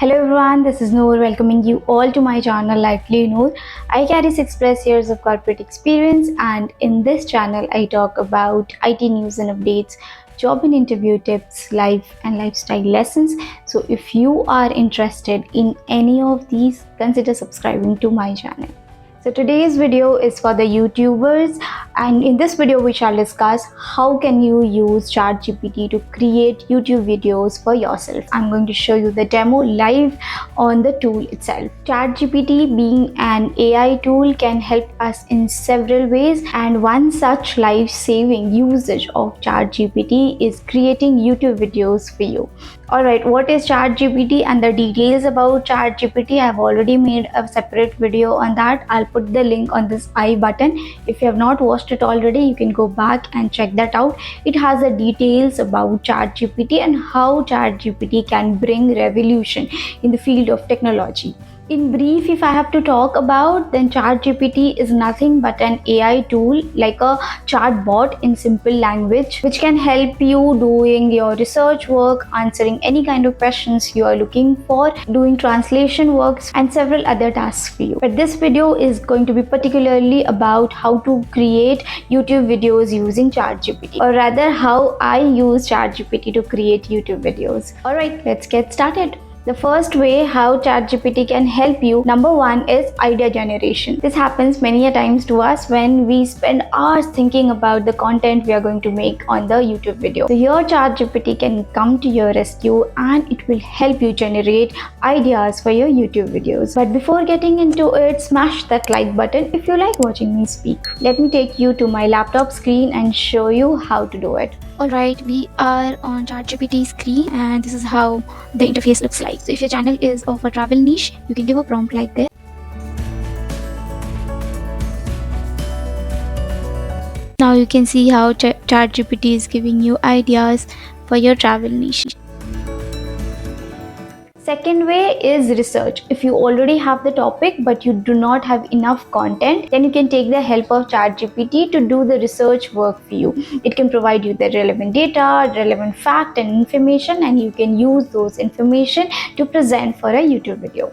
Hello everyone, this is Noor welcoming you all to my channel Lively Noor. I carry 6 plus years of corporate experience, and in this channel I talk about IT news and updates, job and interview tips, life and lifestyle lessons. So if you are interested in any of these, consider subscribing to my channel. So today's video is for the YouTubers, and in this video we shall discuss how can you use ChatGPT to create YouTube videos for yourself. I'm going to show you the demo live on the tool itself. ChatGPT, being an AI tool, can help us in several ways, and one such life-saving usage of ChatGPT is creating YouTube videos for you. Alright, what is ChatGPT and the details about ChatGPT? I've already made a separate video on that. I'll put the link on this I button. If you have not watched it already, you can go back and check that out. It has the details about ChatGPT and how ChatGPT can bring revolution in the field of technology. In brief, if I have to talk about, then ChatGPT is nothing but an AI tool, like a chatbot in simple language, which can help you doing your research work, answering any kind of questions you are looking for, doing translation works and several other tasks for you. But this video is going to be particularly about how to create YouTube videos using ChatGPT, or rather how I use ChatGPT to create YouTube videos. Alright, let's get started. The first way how ChatGPT can help you, number one, is idea generation. This happens many a times to us when we spend hours thinking about the content we are going to make on the YouTube video. So here ChatGPT can come to your rescue and it will help you generate ideas for your YouTube videos. But before getting into it, smash that like button if you like watching me speak. Let me take you to my laptop screen and show you how to do it. Alright, we are on ChatGPT screen and this is how the interface looks like. So if your channel is of a travel niche, you can give a prompt like this. Now you can see how ChatGPT is giving you ideas for your travel niche. Second way is research. If you already have the topic but you do not have enough content, then you can take the help of ChatGPT to do the research work for you. It can provide you the relevant data, relevant fact and information, and you can use those information to present for a YouTube video.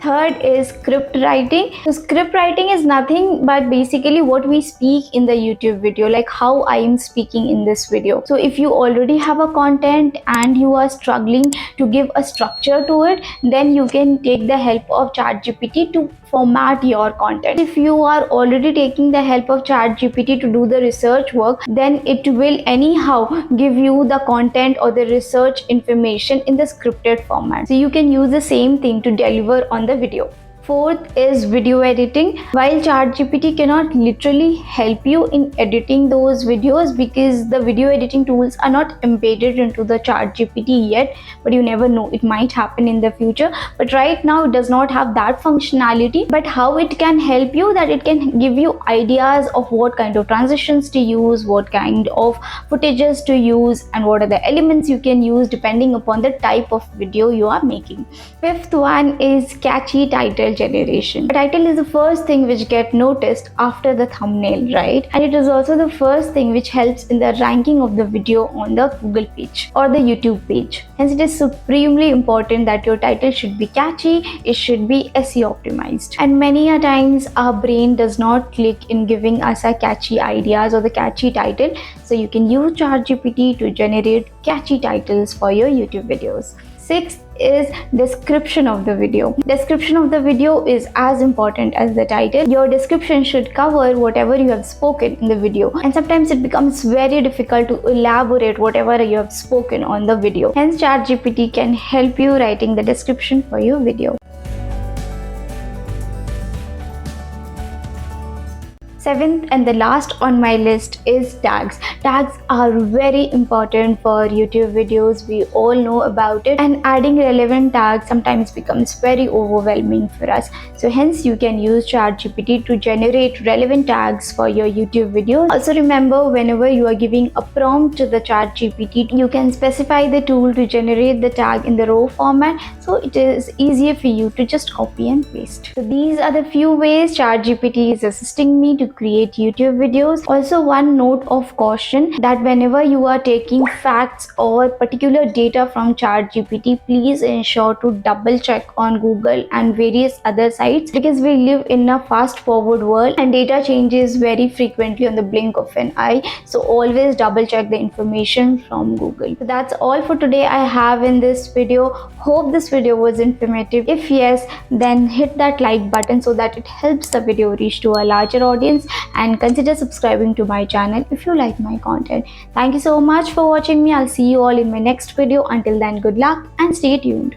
Third is script writing. So script writing is nothing but basically what we speak in the YouTube video, like how I am speaking in this video. So if you already have a content and you are struggling to give a structure to it, then you can take the help of ChatGPT to format your content. If you are already taking the help of ChatGPT to do the research work, then it will anyhow give you the content or the research information in the scripted format. So you can use the same thing to deliver on the video. Fourth is video editing. While ChatGPT cannot literally help you in editing those videos because the video editing tools are not embedded into the ChatGPT yet, but you never know, it might happen in the future. But right now it does not have that functionality. But how it can help you, that it can give you ideas of what kind of transitions to use, what kind of footages to use, and what are the elements you can use depending upon the type of video you are making. Fifth one is catchy title generation. The title is the first thing which get noticed after the thumbnail, right? And it is also the first thing which helps in the ranking of the video on the Google page or the YouTube page. Hence it is supremely important that your title should be catchy, it should be SEO optimized. And many a times our brain does not click in giving us a catchy ideas or the catchy title. So you can use ChatGPT to generate catchy titles for your YouTube videos. Sixth is description of the video. Description of the video is as important as the title. Your description should cover whatever you have spoken in the video, and sometimes it becomes very difficult to elaborate whatever you have spoken on the video. Hence ChatGPT can help you writing the description for your video. Seventh and the last on my list is tags. Tags are very important for YouTube videos. We all know about it, and adding relevant tags sometimes becomes very overwhelming for us. So hence you can use ChatGPT to generate relevant tags for your YouTube videos. Also remember, whenever you are giving a prompt to the ChatGPT, you can specify the tool to generate the tag in the raw format, so it is easier for you to just copy and paste. So these are the few ways ChatGPT is assisting me to create YouTube videos. Also, one note of caution that whenever you are taking facts or particular data from ChatGPT, please ensure to double check on Google and various other sites, because we live in a fast forward world and data changes very frequently on the blink of an eye. So always double check the information from Google. So that's all for today I have in this video. Hope this video was informative. If yes, then hit that like button so that it helps the video reach to a larger audience, and consider subscribing to my channel if you like my content. Thank you so much for watching me. I'll see you all in my next video. Until then, good luck and stay tuned.